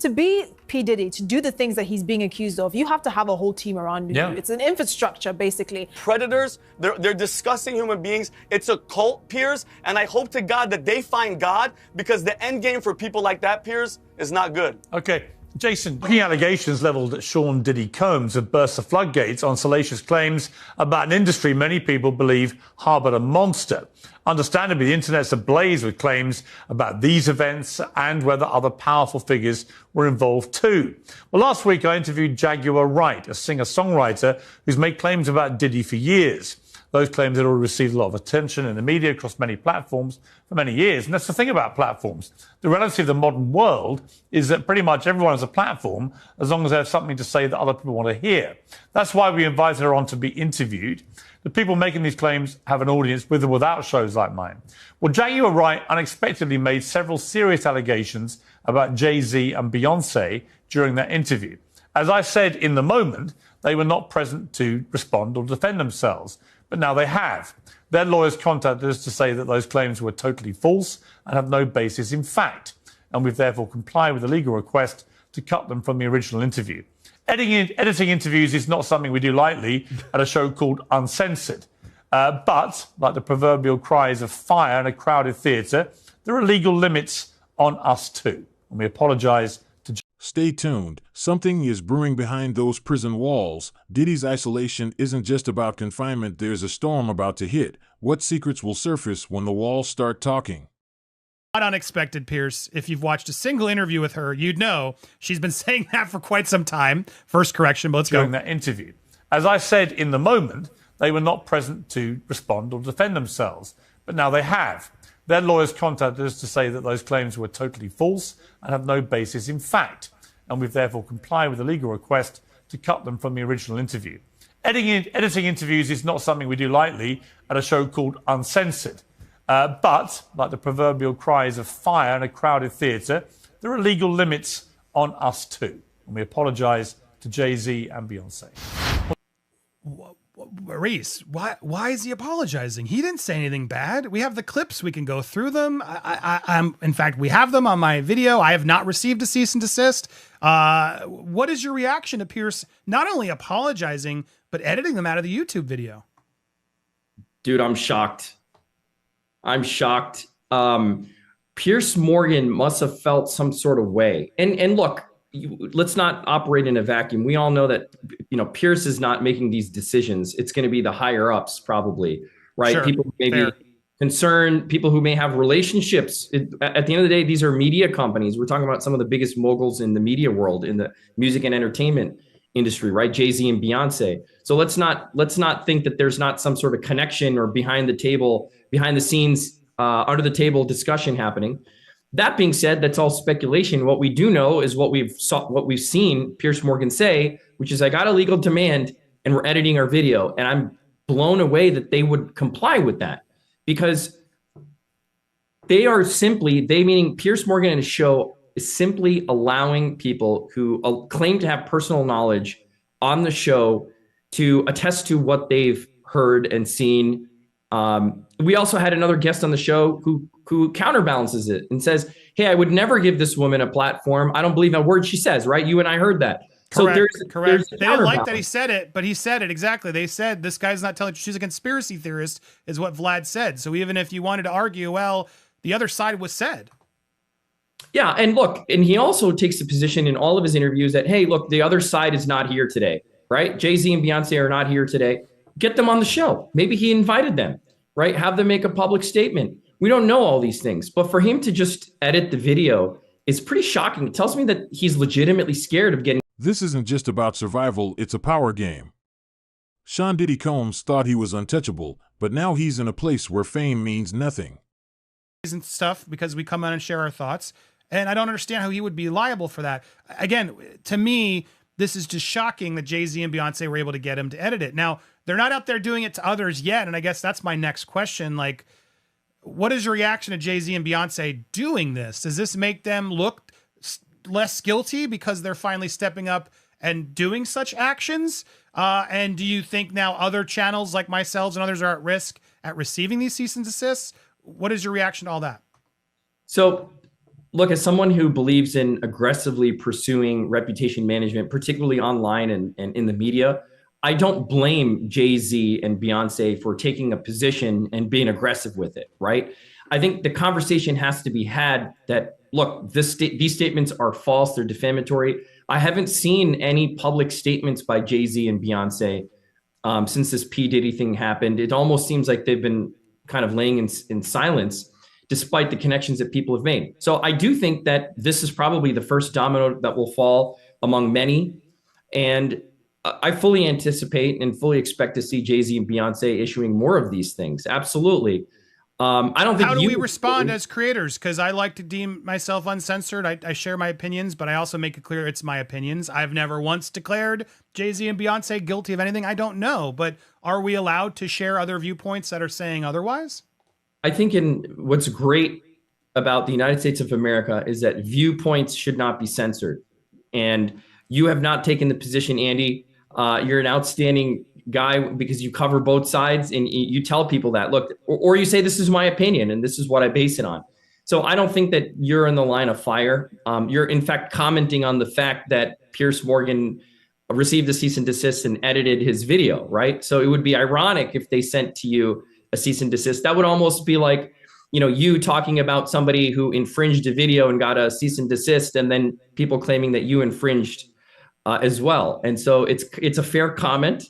to be P. Diddy, to do the things that he's being accused of, you have to have a whole team around you. It's an infrastructure, basically. Predators, they're disgusting human beings. It's a cult, Piers, and I hope to God that they find God, because the end game for people like that, Piers, is not good. Okay. Jason, shocking allegations levelled at Sean Diddy Combs have burst the floodgates on salacious claims about an industry many people believe harboured a monster. Understandably, the internet's ablaze with claims about these events and whether other powerful figures were involved too. Well, last week I interviewed Jaguar Wright, a singer-songwriter who's made claims about Diddy for years. Those claims had already received a lot of attention in the media across many platforms for many years. And that's the thing about platforms. The reality of the modern world is that pretty much everyone has a platform as long as they have something to say that other people want to hear. That's why we invited her on to be interviewed. The people making these claims have an audience with or without shows like mine. Well, Jaguar Wright unexpectedly made several serious allegations about Jay-Z and Beyonce during that interview. As I said in the moment, they were not present to respond or defend themselves. But now they have. Their lawyers contacted us to say that those claims were totally false and have no basis in fact. And we've therefore complied with the legal request to cut them from the original interview. Editing interviews is not something we do lightly at a show called Uncensored. But, like the proverbial cries of fire in a crowded theatre, there are legal limits on us too. And we apologise to... Stay tuned. Something is brewing behind those prison walls. Diddy's isolation isn't just about confinement. There's a storm about to hit. What secrets will surface when the walls start talking? Not unexpected, Piers. If you've watched a single interview with her, you'd know she's been saying that for quite some time. First correction, but let's go. During that interview. As I said in the moment, they were not present to respond or defend themselves. But now they have. Their lawyers contacted us to say that those claims were totally false and have no basis in fact. And we've therefore complied with the legal request to cut them from the original interview. Editing interviews is not something we do lightly at a show called Uncensored. But, like the proverbial cries of fire in a crowded theatre, there are legal limits on us too. And we apologise to Jay-Z and Beyonce. Reese, why is he apologizing? He didn't say anything bad. We have the clips. We can go through them. In fact, we have them on my video. I have not received a cease and desist. What is your reaction to Piers not only apologizing, but editing them out of the YouTube video? Dude, I'm shocked. I'm shocked. Piers Morgan must have felt some sort of way. And look, let's not operate in a vacuum. We all know that, Piers is not making these decisions. It's going to be the higher ups probably, right? Sure, people who may be concerned, people who may have relationships. At the end of the day, these are media companies. We're talking about some of the biggest moguls in the media world, in the music and entertainment industry, right? Jay-Z and Beyonce. So let's not think that there's not some sort of connection or behind the scenes, under the table discussion happening. That being said, that's all speculation. What we do know is what we've seen Piers Morgan say, which is, I got a legal demand and we're editing our video. And I'm blown away that they would comply with that, because they meaning Piers Morgan and his show is simply allowing people who claim to have personal knowledge on the show to attest to what they've heard and seen. We also had another guest on the show who counterbalances it and says, hey, I would never give this woman a platform. I don't believe a word she says, right? You and I heard that. Correct, correct. They didn't like that he said it, but he said it exactly. They said, this guy's not telling you, she's a conspiracy theorist, is what Vlad said. So even if you wanted to argue, well, the other side was said. Yeah, and look, and he also takes the position in all of his interviews that, hey, look, the other side is not here today, right? Jay-Z and Beyonce are not here today. Get them on the show. Maybe he invited them, right? Have them make a public statement. We don't know all these things, but for him to just edit the video is pretty shocking. It tells me that he's legitimately scared of getting... This isn't just about survival, it's a power game. Sean Diddy Combs thought he was untouchable, but now he's in a place where fame means nothing. And stuff, because we come on and share our thoughts, and I don't understand how he would be liable for that. Again, to me, this is just shocking that Jay-Z and Beyonce were able to get him to edit it. Now, they're not out there doing it to others yet, and I guess that's my next question. Like, what is your reaction to Jay-Z and Beyonce doing this? Does this make them look less guilty because they're finally stepping up and doing such actions? And do you think now other channels like myself and others are at risk at receiving these cease and desists? What is your reaction to all that? So look, as someone who believes in aggressively pursuing reputation management, particularly online and in the media, I don't blame Jay-Z and Beyonce for taking a position and being aggressive with it, right? I think the conversation has to be had that, look, these statements are false, they're defamatory. I haven't seen any public statements by Jay-Z and Beyonce since this P. Diddy thing happened. It almost seems like they've been kind of laying in silence, despite the connections that people have made. So I do think that this is probably the first domino that will fall among many. And I fully anticipate and fully expect to see Jay-Z and Beyonce issuing more of these things. Absolutely. I don't think. How do we respond as creators? Because I like to deem myself uncensored. I share my opinions, but I also make it clear it's my opinions. I've never once declared Jay-Z and Beyonce guilty of anything. I don't know, but are we allowed to share other viewpoints that are saying otherwise? I think what's great about the United States of America is that viewpoints should not be censored. And you have not taken the position, Andy. You're an outstanding guy because you cover both sides and you tell people that, look, or you say, this is my opinion and this is what I base it on. So I don't think that you're in the line of fire. You're in fact commenting on the fact that Piers Morgan received a cease and desist and edited his video, right? So it would be ironic if they sent to you a cease and desist. That would almost be like, you talking about somebody who infringed a video and got a cease and desist, and then people claiming that you infringed as well. And so it's a fair comment.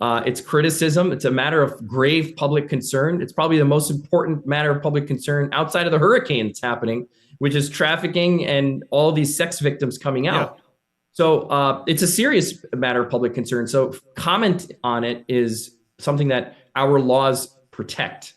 It's criticism. It's a matter of grave public concern. It's probably the most important matter of public concern outside of the hurricane that's happening, which is trafficking and all these sex victims coming out. Yeah. So it's a serious matter of public concern. So comment on it is something that our laws protect.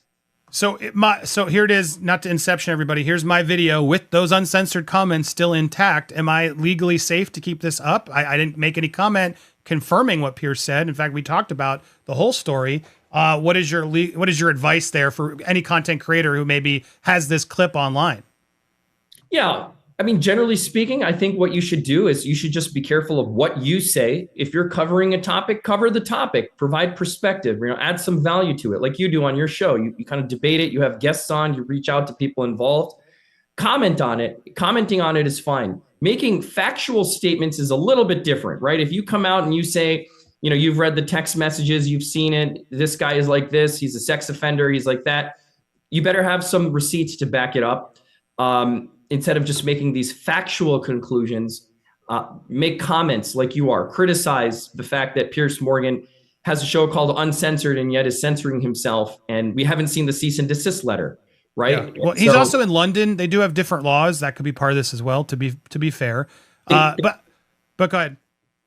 So here it is, not to inception everybody. Here's my video with those uncensored comments still intact. Am I legally safe to keep this up? I didn't make any comment confirming what Piers said. In fact, we talked about the whole story. What is your advice there for any content creator who maybe has this clip online? Yeah. I mean, generally speaking, I think what you should do is you should just be careful of what you say. If you're covering a topic, cover the topic, provide perspective, add some value to it like you do on your show. You kind of debate it. You have guests on, you reach out to people involved, comment on it. Commenting on it is fine. Making factual statements is a little bit different, right? If you come out and you say, you've read the text messages, you've seen it, this guy is like this, he's a sex offender, he's like that, you better have some receipts to back it up. Instead of just making these factual conclusions, make comments like you are. Criticize the fact that Piers Morgan has a show called Uncensored and yet is censoring himself. And we haven't seen the cease and desist letter, right? Yeah. Well, he's also in London. They do have different laws. That could be part of this as well, to be fair. But go ahead.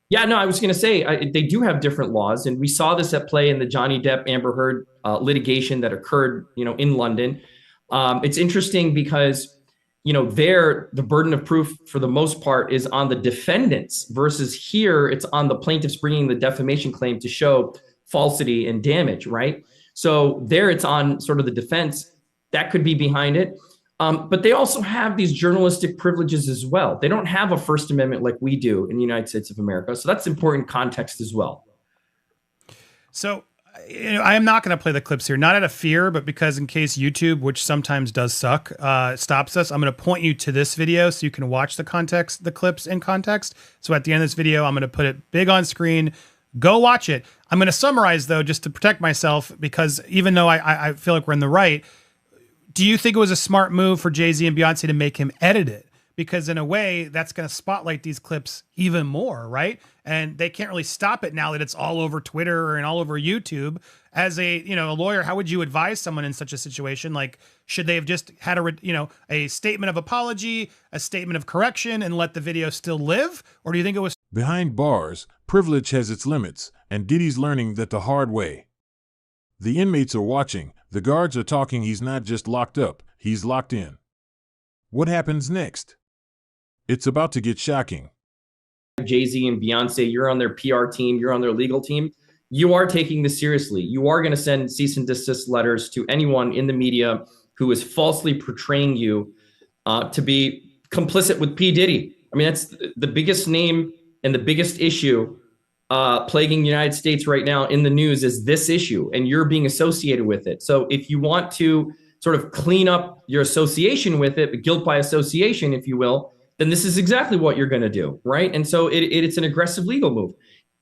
Yeah, no, I was going to say they do have different laws. And we saw this at play in the Johnny Depp Amber Heard litigation that occurred, in London. It's interesting because there, the burden of proof for the most part is on the defendants versus here, it's on the plaintiffs bringing the defamation claim to show falsity and damage, right? So there it's on sort of the defense that could be behind it. But they also have these journalistic privileges as well. They don't have a First Amendment like we do in the United States of America. So that's important context as well. So I am not going to play the clips here, not out of fear, but because in case YouTube, which sometimes does suck, stops us, I'm going to point you to this video so you can watch the clips in context. So at the end of this video, I'm going to put it big on screen. Go watch it. I'm going to summarize, though, just to protect myself, because even though I feel like we're in the right, do you think it was a smart move for Jay-Z and Beyonce to make him edit it? Because in a way, that's going to spotlight these clips even more, right? And they can't really stop it now that it's all over Twitter and all over YouTube. As a lawyer, how would you advise someone in such a situation? Like, should they have just had a statement of apology, a statement of correction, and let the video still live? Or do you think it was behind bars? Privilege has its limits, and Diddy's learning that the hard way. The inmates are watching. The guards are talking. He's not just locked up; he's locked in. What happens next? It's about to get shocking. Jay-Z and Beyonce, you're on their PR team, you're on their legal team. You are taking this seriously. You are going to send cease and desist letters to anyone in the media who is falsely portraying you to be complicit with P. Diddy. I mean, that's the biggest name and the biggest issue plaguing the United States right now in the news is this issue, and you're being associated with it. So if you want to sort of clean up your association with it, guilt by association, if you will, then this is exactly what you're going to do, right? And so it's an aggressive legal move.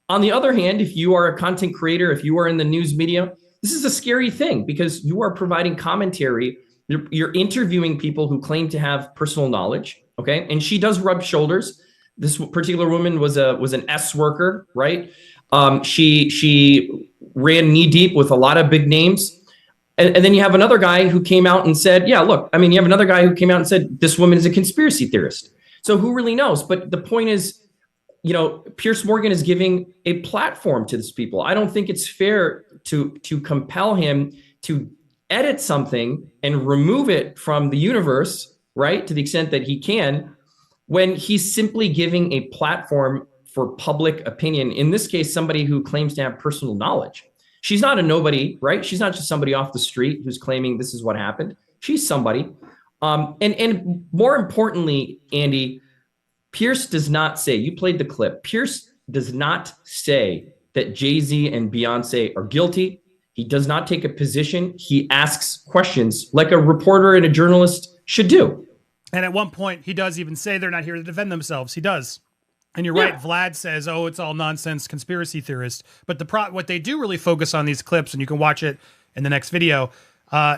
On the other hand, if you are a content creator, if you are in the news media, this is a scary thing because you are providing commentary. You're interviewing people who claim to have personal knowledge, okay? And she does rub shoulders. This particular woman was an S worker, right? She ran knee deep with a lot of big names. And then you have another guy who came out and said, yeah, look, I mean, you have another guy who came out and said, this woman is a conspiracy theorist. So who really knows? But the point is, you know, Piers Morgan is giving a platform to these people. I don't think it's fair to compel him to edit something and remove it from the universe, right? To the extent that he can, when he's simply giving a platform for public opinion. In this case, somebody who claims to have personal knowledge. She's not a nobody, right? She's not just somebody off the street who's claiming this is what happened. She's somebody. And more importantly, Andy, Piers does not say, you played the clip, Piers does not say that Jay-Z and Beyonce are guilty. He does not take a position. He asks questions like a reporter and a journalist should do. And at one point, he does even say they're not here to defend themselves. He does. And you're right. Vlad says, oh, it's all nonsense, conspiracy theorist. But what they do really focus on these clips, and you can watch it in the next video,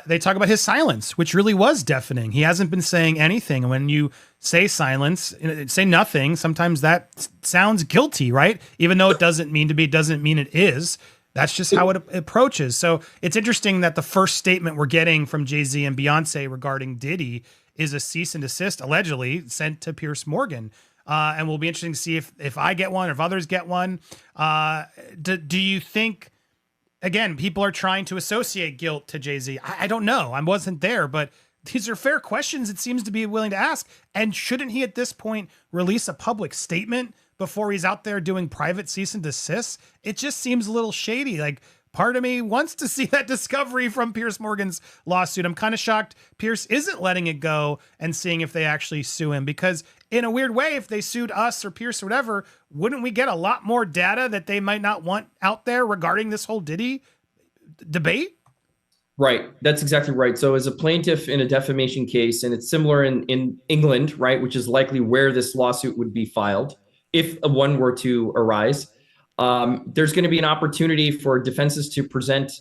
they talk about his silence, which really was deafening. He hasn't been saying anything. And when you say silence, say nothing, sometimes that sounds guilty, right? Even though it doesn't mean to be, doesn't mean it is. That's just how it approaches. So it's interesting that the first statement we're getting from Jay-Z and Beyonce regarding Diddy is a cease and desist, allegedly, sent to Piers Morgan. And we'll be interesting to see if I get one or if others get one. Do you think, again, people are trying to associate guilt to Jay-Z? I don't know. I wasn't there, but these are fair questions it seems to be willing to ask. And shouldn't he at this point release a public statement before he's out there doing private cease and desist? It just seems a little shady. Like, part of me wants to see that discovery from Piers Morgan's lawsuit. I'm kind of shocked Piers isn't letting it go and seeing if they actually sue him, because in a weird way, if they sued us or Piers or whatever, wouldn't we get a lot more data that they might not want out there regarding this whole Diddy debate? Right. That's exactly right. So as a plaintiff in a defamation case, and it's similar in England, right, which is likely where this lawsuit would be filed if one were to arise, there's going to be an opportunity for defenses to present,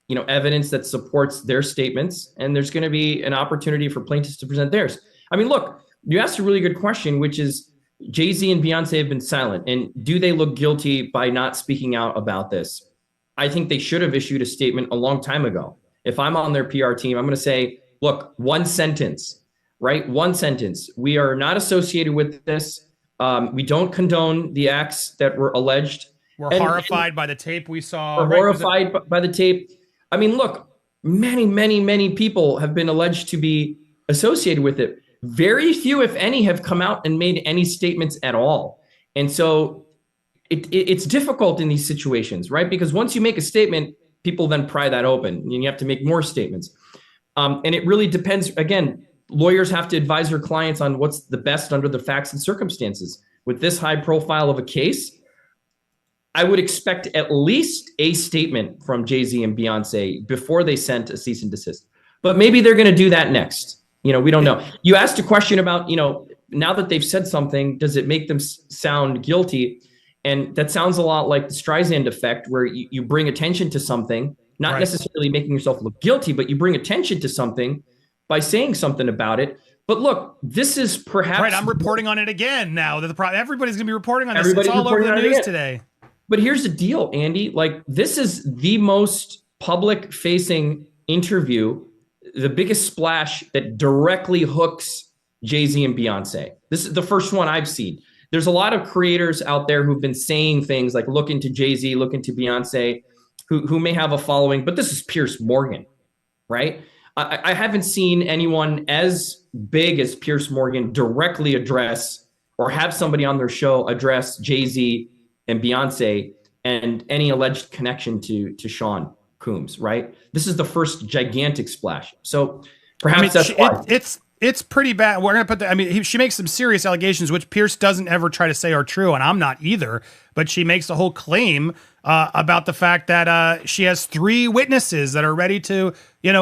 you know, evidence that supports their statements, and there's going to be an opportunity for plaintiffs to present theirs. I mean, look, you asked a really good question, which is Jay-Z and Beyonce have been silent, and do they look guilty by not speaking out about this? I think they should have issued a statement a long time ago. If I'm on their PR team, I'm going to say, look, one sentence, right? One sentence. We are not associated with this. We don't condone the acts that were alleged. We're horrified by the tape we saw. We're horrified by the tape. I mean, look, many people have been alleged to be associated with it. Very few, if any, have come out and made any statements at all. And so it's difficult in these situations, right? Because once you make a statement, people then pry that open and you have to make more statements. And it really depends. Again, lawyers have to advise their clients on what's the best under the facts and circumstances. With this high profile of a case, I would expect at least a statement from Jay-Z and Beyonce before they sent a cease and desist. But maybe they're going to do that next. You know, we don't know. You asked a question about, you know, now that they've said something, does it make them sound guilty? And that sounds a lot like the Streisand effect, where you bring attention to something, not necessarily making yourself look guilty, but you bring attention to something by saying something about it. But look, this is perhaps... Right, I'm reporting on it again now. Everybody's going to be reporting on this. It's all over the news today. But here's the deal, Andy. Like, this is the most public-facing interview, the biggest splash that directly hooks Jay-Z and Beyonce. This is the first one I've seen. There's a lot of creators out there who've been saying things like look into Jay-Z, look into Beyonce, who may have a following, but this is Piers Morgan, right? I haven't seen anyone as big as Piers Morgan directly address or have somebody on their show address Jay-Z and Beyonce and any alleged connection to Sean Combs, right? This is the first gigantic splash. So perhaps that's why. It's pretty bad. We're going to put the, I mean, she makes some serious allegations, which Piers doesn't ever try to say are true, and I'm not either. But she makes a whole claim about the fact that she has 3 witnesses that are ready to,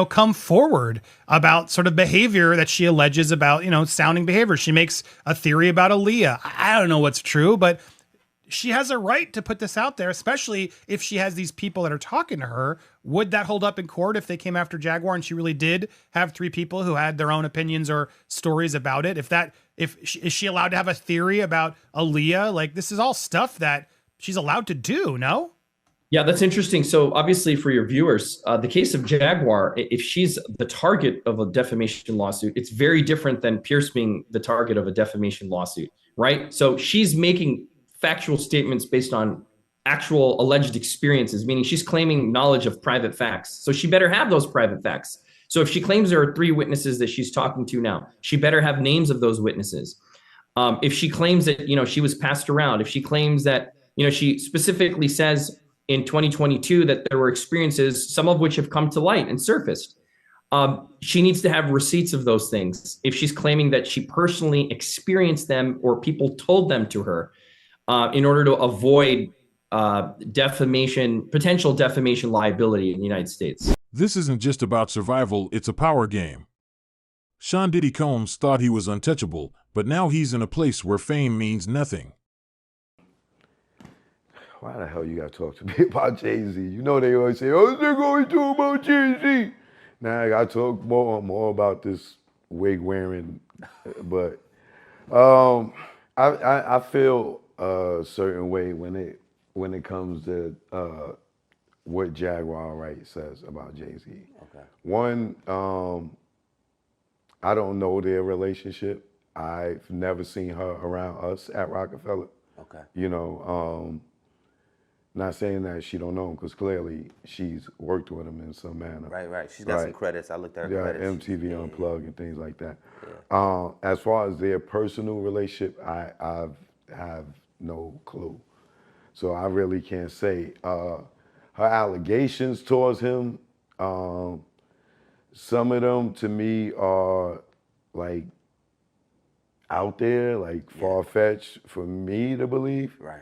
come forward about sort of behavior that she alleges about, sounding behavior. She makes a theory about Aaliyah. I don't know what's true, but she has a right to put this out there, especially if she has these people that are talking to her. Would that hold up in court if they came after Jaguar and she really did have 3 people who had their own opinions or stories about it? Is she allowed to have a theory about Aaliyah? Like, this is all stuff that she's allowed to do, no? Yeah, that's interesting. So obviously for your viewers, the case of Jaguar, if she's the target of a defamation lawsuit, it's very different than Piers being the target of a defamation lawsuit, right? So she's making factual statements based on actual alleged experiences, meaning she's claiming knowledge of private facts. So she better have those private facts. So if she claims there are 3 witnesses that she's talking to now, she better have names of those witnesses. If she claims that, she was passed around, if she claims that, she specifically says in 2022 that there were experiences, some of which have come to light and surfaced, she needs to have receipts of those things. If she's claiming that she personally experienced them or people told them to her, in order to avoid potential defamation liability in the United States. This isn't just about survival, it's a power game. Sean Diddy Combs thought he was untouchable, but now he's in a place where fame means nothing. Why the hell you gotta talk to me about Jay-Z? They always say, oh, they're going to talk about Jay-Z. Now I gotta talk more about this wig wearing, but I feel a certain way when it comes to what Jaguar Wright says about Jay-Z. Okay. One, I don't know their relationship. I've never seen her around us at Rockefeller. Okay. Not saying that she don't know him, because clearly she's worked with him in some manner. Right. She's got some credits. I looked at her credits. MTV Unplugged and things like that. Yeah. As far as their personal relationship, I have no clue. So I really can't say. Her allegations towards him, some of them to me are like out there, like far-fetched for me to believe. Right.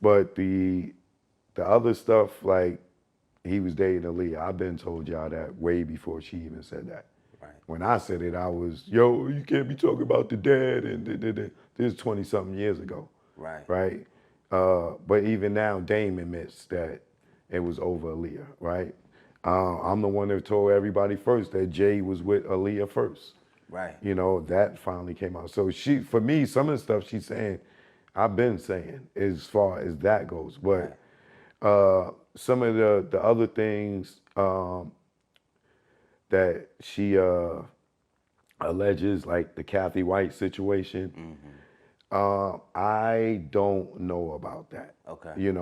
But the other stuff, like he was dating Aaliyah, I've been told y'all that way before she even said that. Right. When I said it, I was, you can't be talking about the dad, and this is 20-something years ago. Right. Right? But even now, Dame admits that it was over Aaliyah, right? I'm the one that told everybody first that Jay was with Aaliyah first. Right. That finally came out. So for me, some of the stuff she's saying, I've been saying as far as that goes. But some of the other things that she alleges, like the Kathy White situation, I don't know about that. Okay. So you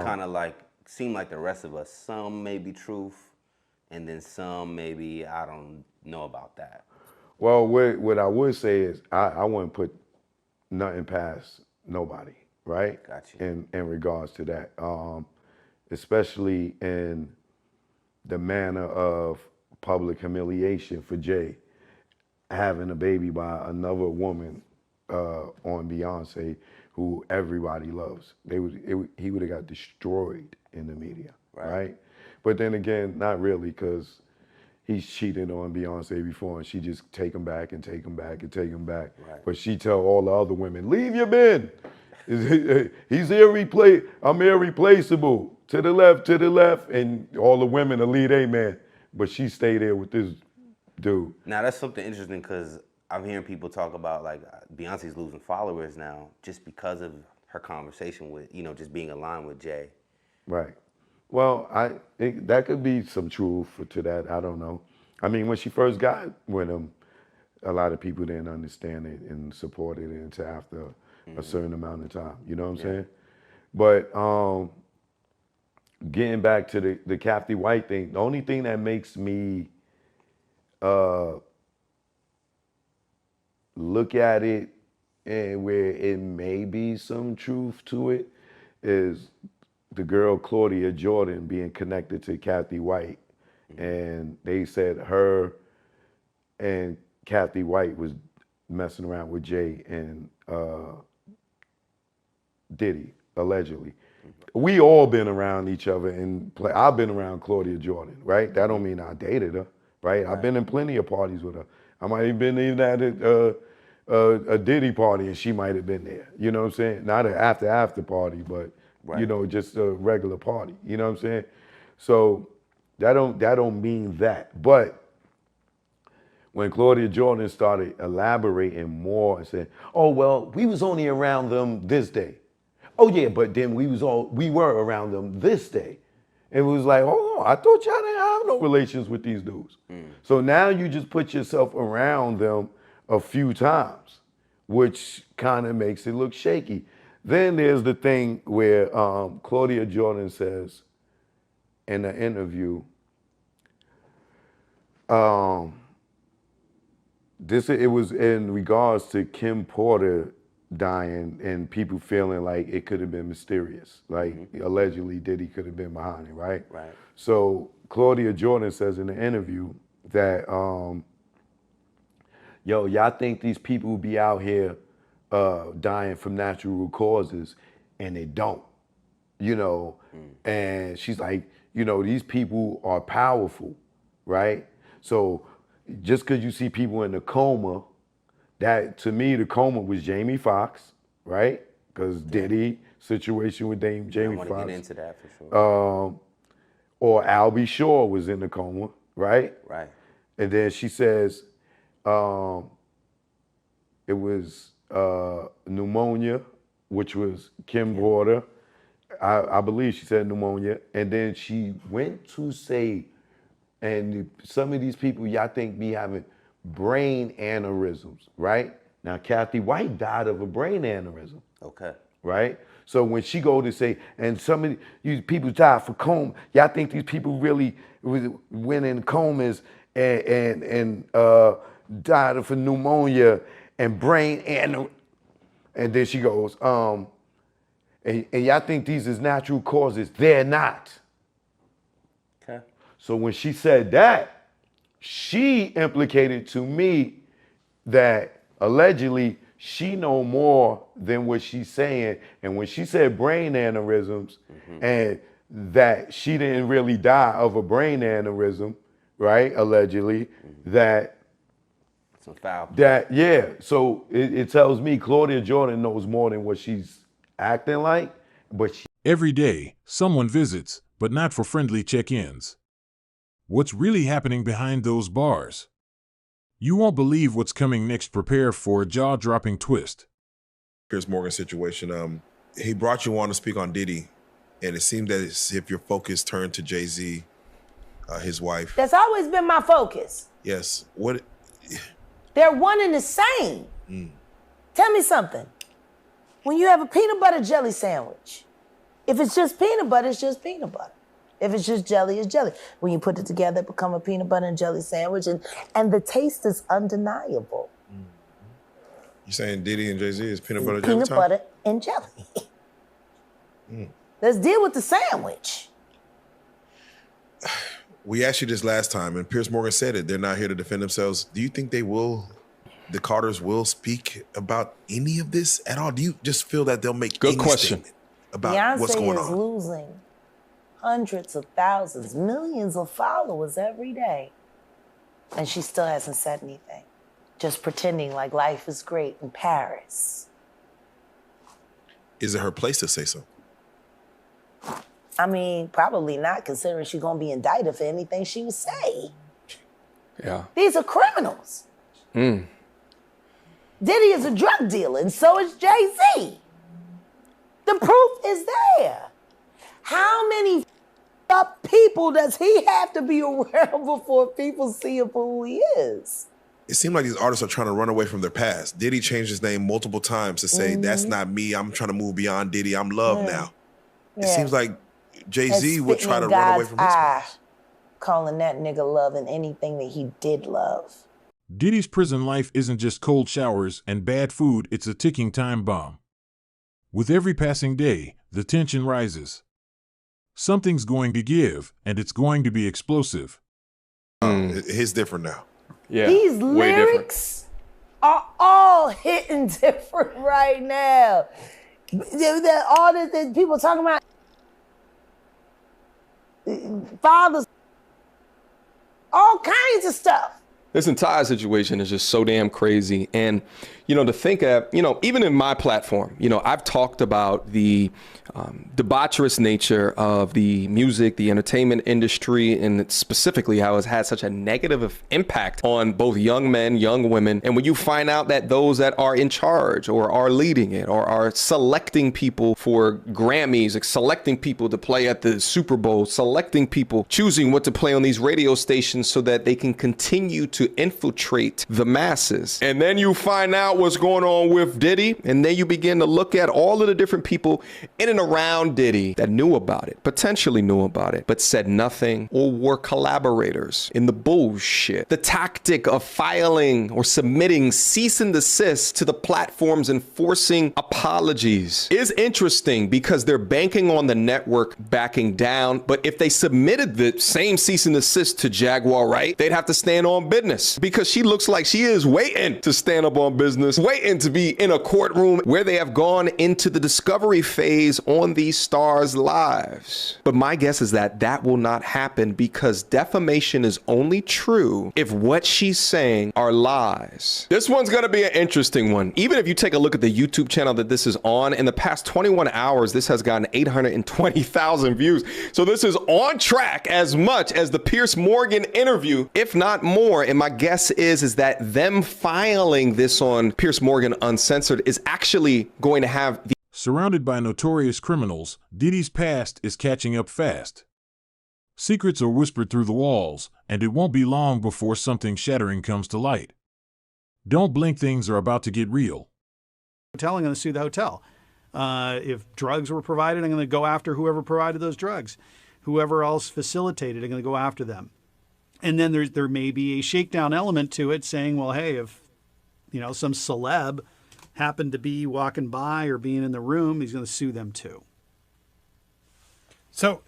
kind of seem like the rest of us. Some may be truth, and then some maybe I don't know about that. Well, what I would say is I wouldn't put nothing past nobody, right? Gotcha. In regards to that, especially in the manner of public humiliation for Jay, having a baby by another woman on Beyonce, who everybody loves. He would have got destroyed in the media, right? But then again, not really, because he's cheated on Beyonce before, and she just take him back and take him back and take him back. Right. But she tell all the other women, leave your man. He's I'm irreplaceable. To the left, and all the women will leave a man. But she stay there with this dude. Now that's something interesting, because I'm hearing people talk about Beyonce's losing followers now just because of her conversation with, just being aligned with Jay. Right. Well, that could be some truth to that. I don't know. I mean, when she first got with him, a lot of people didn't understand it and supported it until after a certain amount of time. You know what I'm saying? But getting back to the Kathy White thing, the only thing that makes me look at it and where it may be some truth to it is the girl Claudia Jordan being connected to Kathy White. And they said her and Kathy White was messing around with Jay and Diddy, allegedly. We all been around each other and play. I've been around Claudia Jordan, right? That don't mean I dated her, right? I've been in plenty of parties with her. I might have been even at a Diddy party and she might have been there. You know what I'm saying? Not an after party, but you know, just a regular party. You know what I'm saying? So that don't mean that. But when Claudia Jordan started elaborating more and said, "Oh well, we was only around them this day." Oh yeah, but then we were around them this day. It was like, hold on, I thought y'all didn't have no relations with these dudes. So now you just put yourself around them a few times, which kind of makes it look shaky. Then there's the thing where Claudia Jordan says in the interview, it was in regards to Kim Porter dying and people feeling like it could have been mysterious, like allegedly Diddy could have been behind it, right? Right. So Claudia Jordan says in the interview that, y'all think these people will be out here dying from natural causes, and they don't, you know? And she's like, you know, these people are powerful, right? So just because you see people in a coma, that to me, the coma was Jamie Foxx, right? Because Diddy situation with Jamie Foxx. I want to get into that for sure. Or Albie Shore was in the coma, right? Right. And then she says it was pneumonia, which was Kim Porter. I believe she said pneumonia. And then she went to say, and some of these people y'all think be having brain aneurysms, right? Now, Kathy White died of a brain aneurysm. Okay. Right? So when she go to say, and some of these people died for coma, y'all think these people really went in comas and died of pneumonia and brain aneurysm. And then she goes, and y'all think these is natural causes. They're not. Okay. So when she said that, she implicated to me that allegedly she know more than what she's saying. And when she said brain aneurysms and that she didn't really die of a brain aneurysm, right, allegedly, that Some foul. yeah. So it tells me Claudia Jordan knows more than what she's acting like, but she Every day, someone visits, but not for friendly check-ins. What's really happening behind those bars? You won't believe what's coming next. Prepare for a jaw-dropping twist. Piers Morgan situation. He brought you on to speak on Diddy, and it seemed that as if your focus turned to Jay-Z, his wife. That's always been my focus. Yes. What? They're one and the same. Tell me something. When you have a peanut butter jelly sandwich, if it's just peanut butter, it's just peanut butter. If it's just jelly, it's jelly. When you put it together, it becomes a peanut butter and jelly sandwich, and the taste is undeniable. You saying Diddy and Jay-Z is peanut butter jelly Peanut time? butter and jelly. Let's deal with the sandwich. We asked you this last time, and Piers Morgan said it. They're not here to defend themselves. Do you think the Carters will speak about any of this at all? Do you just feel that they'll make any statement about what's going Beyonce is on? losing hundreds of thousands, millions of followers every day. And she still hasn't said anything. Just pretending like life is great in Paris. Is it her place to say so? I mean, probably not, considering she's gonna be indicted for anything she would say. Yeah. These are criminals. Diddy is a drug dealer, and so is Jay-Z. The proof is there. How many up people does he have to be around before people see him for who he is? It seems like these artists are trying to run away from their past. Diddy changed his name multiple times to say, that's not me. I'm trying to move beyond Diddy. I'm Love now. It seems like Jay-Z would try to run away from his past. Calling that nigga Love and anything that he did love. Diddy's prison life isn't just cold showers and bad food, it's a ticking time bomb. With every passing day, the tension rises. Something's going to give, and it's going to be explosive. His different now. Yeah, These way different. lyrics are all hitting different right now. All the people talking about fathers, all kinds of stuff. This entire situation is just so damn crazy. And, you know, to think of, you know, even in my platform, you know, I've talked about the debaucherous nature of the music, the entertainment industry, and specifically how it's had such a negative impact on both young men, young women. And when you find out that those that are in charge or are leading it or are selecting people for Grammys, selecting people to play at the Super Bowl, selecting people, choosing what to play on these radio stations so that they can continue to infiltrate the masses. And then you find out what's going on with Diddy, and then you begin to look at all of the different people in and around Diddy that knew about it, potentially knew about it, but said nothing or were collaborators in the bullshit. The tactic of filing or submitting cease and desist to the platforms and forcing apologies is interesting because they're banking on the network backing down. But if they submitted the same cease and desist to Jaguar Wright, they'd have to stand on business because she looks like she is waiting to stand up on business, waiting to be in a courtroom where they have gone into the discovery phase on these stars' lives. But my guess is that that will not happen because defamation is only true if what she's saying are lies. This one's going to be an interesting one. Even if you take a look at the YouTube channel that this is on, in the past 21 hours, this has gotten 820,000 views. So this is on track as much as the Piers Morgan interview, if not more. And my guess is that them filing this on Piers Morgan Uncensored is actually going to have the Surrounded by notorious criminals, Diddy's past is catching up fast. Secrets are whispered through the walls, and it won't be long before something shattering comes to light. Don't blink, things are about to get real. Hotel, I'm going to sue the hotel. If drugs were provided, I'm going to go after whoever provided those drugs. Whoever else facilitated, I'm going to go after them. And then there may be a shakedown element to it saying, well, hey, if, you know, some celeb happened to be walking by or being in the room, he's going to sue them too. So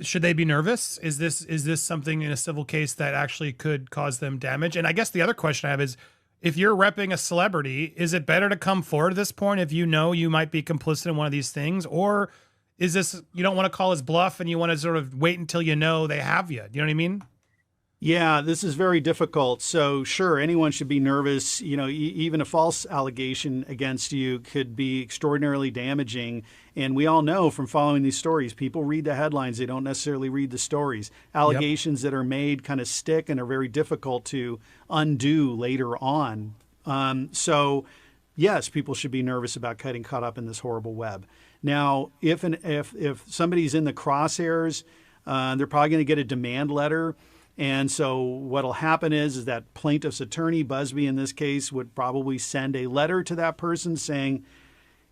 should they be nervous? Is this something in a civil case that actually could cause them damage? And I guess the other question I have is, if you're repping a celebrity, is it better to come forward at this point if you know you might be complicit in one of these things? Or is this, you don't want to call his bluff and you want to sort of wait until you know they have you? Do you know what I mean? Yeah, this is very difficult. So sure, anyone should be nervous. You know, even a false allegation against you could be extraordinarily damaging. And we all know from following these stories, people read the headlines. They don't necessarily read the stories. Allegations that are made kind of stick and are very difficult to undo later on. So yes, people should be nervous about getting caught up in this horrible web. Now, if somebody's in the crosshairs, they're probably going to get a demand letter. And so what'll happen is that plaintiff's attorney, Busby in this case, would probably send a letter to that person saying,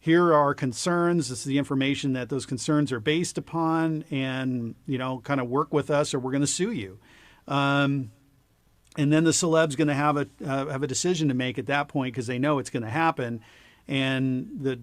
here are our concerns. This is the information that those concerns are based upon, and, you know, kind of work with us or we're going to sue you. And then the celeb's going to have a decision to make at that point because they know it's going to happen. And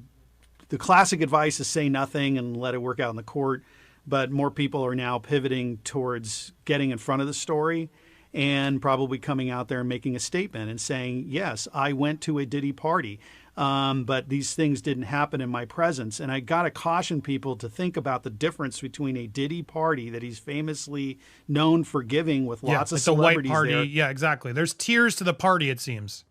the classic advice is say nothing and let it work out in the court. But more people are now pivoting towards getting in front of the story and probably coming out there and making a statement and saying, yes, I went to a Diddy party, but these things didn't happen in my presence. And I got to caution people to think about the difference between a Diddy party that he's famously known for giving with lots of celebrities a white party. there. Yeah, exactly. There's tiers to the party, it seems.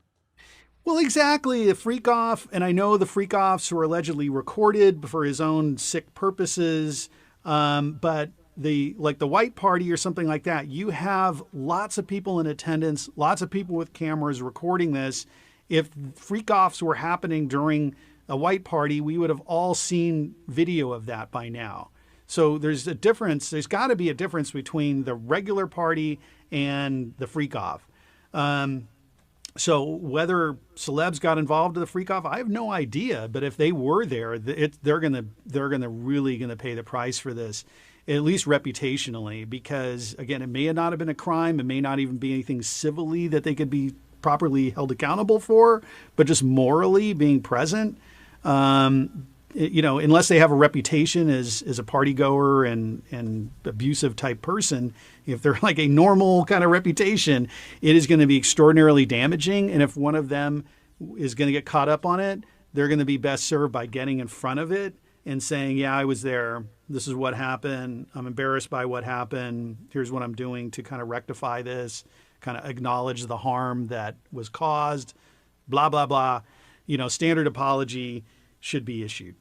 Well, exactly. The freak off, and I know the freak offs were allegedly recorded for his own sick purposes. But the white party or something like that, you have lots of people in attendance, lots of people with cameras recording this. If freak offs were happening during a white party, we would have all seen video of that by now. So there's a difference. There's got to be a difference between the regular party and the freak off. So whether celebs got involved in the freak off, I have no idea. But if they were there, they're really gonna pay the price for this, at least reputationally, because again, it may not have been a crime. It may not even be anything civilly that they could be properly held accountable for, but just morally being present. unless they have a reputation as a party goer and abusive type person, if they're like a normal kind of reputation, it is going to be extraordinarily damaging. And if one of them is going to get caught up on it, they're going to be best served by getting in front of it and saying, yeah, I was there. This is what happened. I'm embarrassed by what happened. Here's what I'm doing to kind of rectify this, kind of acknowledge the harm that was caused, blah, blah, blah. Standard apology should be issued.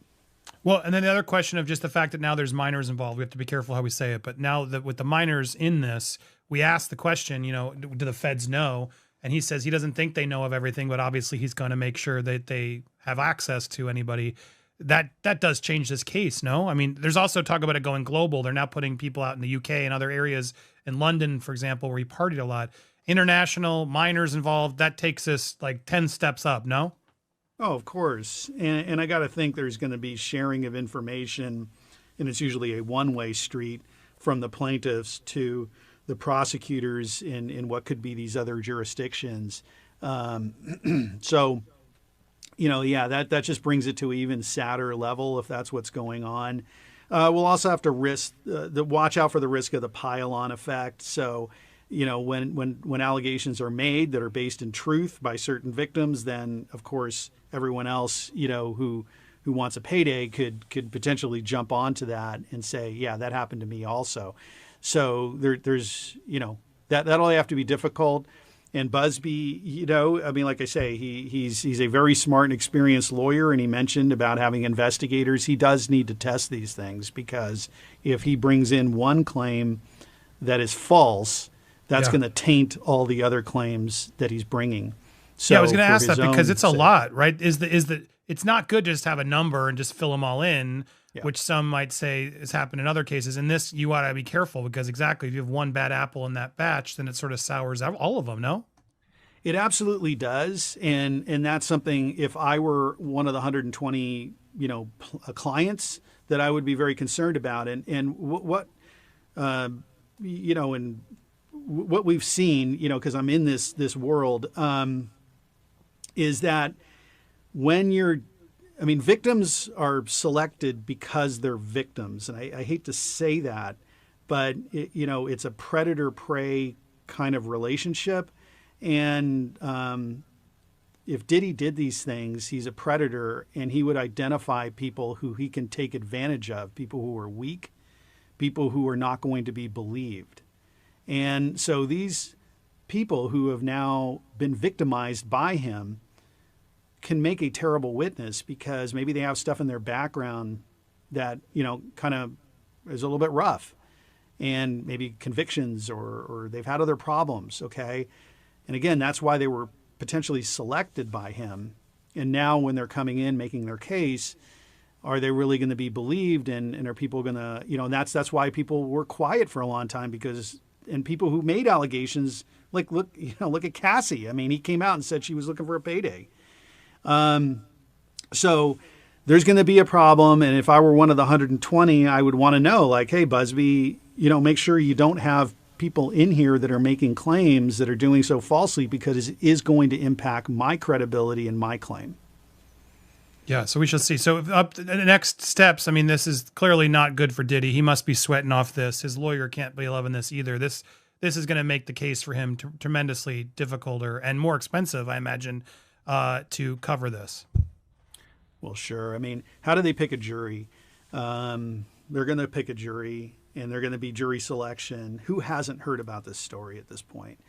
Well, and then the other question of just the fact that now there's minors involved, we have to be careful how we say it. But now that with the minors in this, we asked the question, do the feds know? And he says he doesn't think they know of everything, but obviously he's going to make sure that they have access to anybody. That does change this case, no? I mean, there's also talk about it going global. They're now putting people out in the UK and other areas in London, for example, where he partied a lot. International, minors involved, that takes us like 10 steps up, no? Oh, of course. And I got to think there's going to be sharing of information, and it's usually a one-way street from the plaintiffs to the prosecutors in what could be these other jurisdictions. So, that just brings it to an even sadder level if that's what's going on. We'll also have to watch out for the risk of the pile-on effect. So, when allegations are made that are based in truth by certain victims, then of course everyone else, who wants a payday could potentially jump onto that and say, yeah, that happened to me also. So there's that'll have to be difficult. And Busby, like I say, he's a very smart and experienced lawyer, and he mentioned about having investigators. He does need to test these things, because if he brings in one claim that is false, that's going to taint all the other claims that he's bringing. So I was going to ask that because it's a lot, right? It's not good to just have a number and just fill them all in, which some might say has happened in other cases. In this, you ought to be careful, because exactly, if you have one bad apple in that batch, then it sort of sours out all of them, no? It absolutely does. And that's something, if I were one of the 120, clients, that I would be very concerned about. And what we've seen, because I'm in this world, is that victims are selected because they're victims. And I hate to say that, but it's a predator-prey kind of relationship. And if Diddy did these things, he's a predator, and he would identify people who he can take advantage of, people who are weak, people who are not going to be believed. And so these people who have now been victimized by him can make a terrible witness, because maybe they have stuff in their background that, kind of is a little bit rough, and maybe convictions or they've had other problems. Okay. And again, that's why they were potentially selected by him. And now when they're coming in, making their case, are they really going to be believed? And are people going to, and that's why people were quiet for a long time, and people who made allegations, like, look at Cassie. I mean, he came out and said she was looking for a payday. So there's going to be a problem. And if I were one of the 120, I would want to know, like, hey, Busby, make sure you don't have people in here that are making claims that are doing so falsely, because it is going to impact my credibility and my claim. Yeah, so we shall see. So up to the next steps, I mean, this is clearly not good for Diddy. He must be sweating off this. His lawyer can't be loving this either. This is going to make the case for him tremendously difficult and more expensive, I imagine, to cover this. Well, sure. I mean, how do they pick a jury? They're going to pick a jury, and they're going to be jury selection. Who hasn't heard about this story at this point?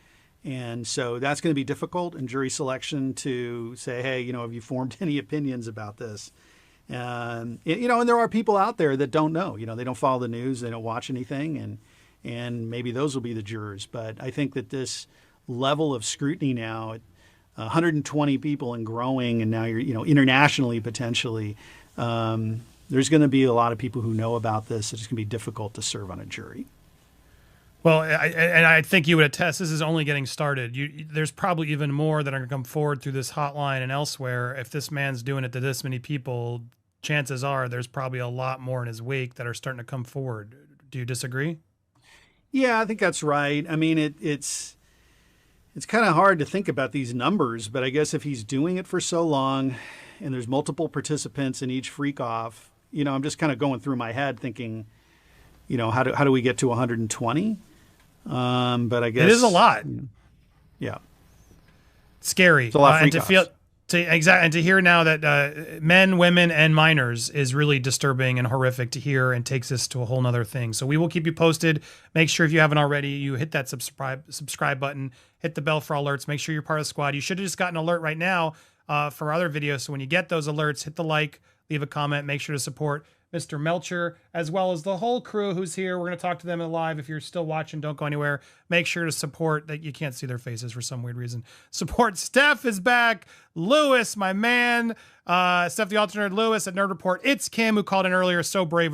And so that's going to be difficult in jury selection to say, hey, have you formed any opinions about this? And there are people out there that don't know. They don't follow the news, they don't watch anything, and maybe those will be the jurors. But I think that this level of scrutiny now, 120 people and growing, and now you're, internationally potentially, there's going to be a lot of people who know about this. It's going to be difficult to serve on a jury. Well, I think you would attest, this is only getting started. There's probably even more that are going to come forward through this hotline and elsewhere. If this man's doing it to this many people, chances are there's probably a lot more in his wake that are starting to come forward. Do you disagree? Yeah, I think that's right. I mean, it's kind of hard to think about these numbers, but I guess if he's doing it for so long, and there's multiple participants in each freak off, I'm just kind of going through my head thinking, how do we get to 120? But I guess it is a lot. Yeah. Scary. It's a lot of and to freak-offs. feel and to hear now that men, women, and minors is really disturbing and horrific to hear, and takes us to a whole nother thing. So we will keep you posted. Make sure if you haven't already, you hit that subscribe button, hit the bell for alerts. Make sure you're part of the squad. You should have just gotten an alert right now for other videos. So when you get those alerts, hit the like, leave a comment. Make sure to support Mr. Melcher, as well as the whole crew who's here. We're going to talk to them live. If you're still watching, don't go anywhere. Make sure to support that. You can't see their faces for some weird reason. Support Steph is back. Lewis, my man. Steph the alternate Lewis at Nerd Report. It's Kim who called in earlier. So brave with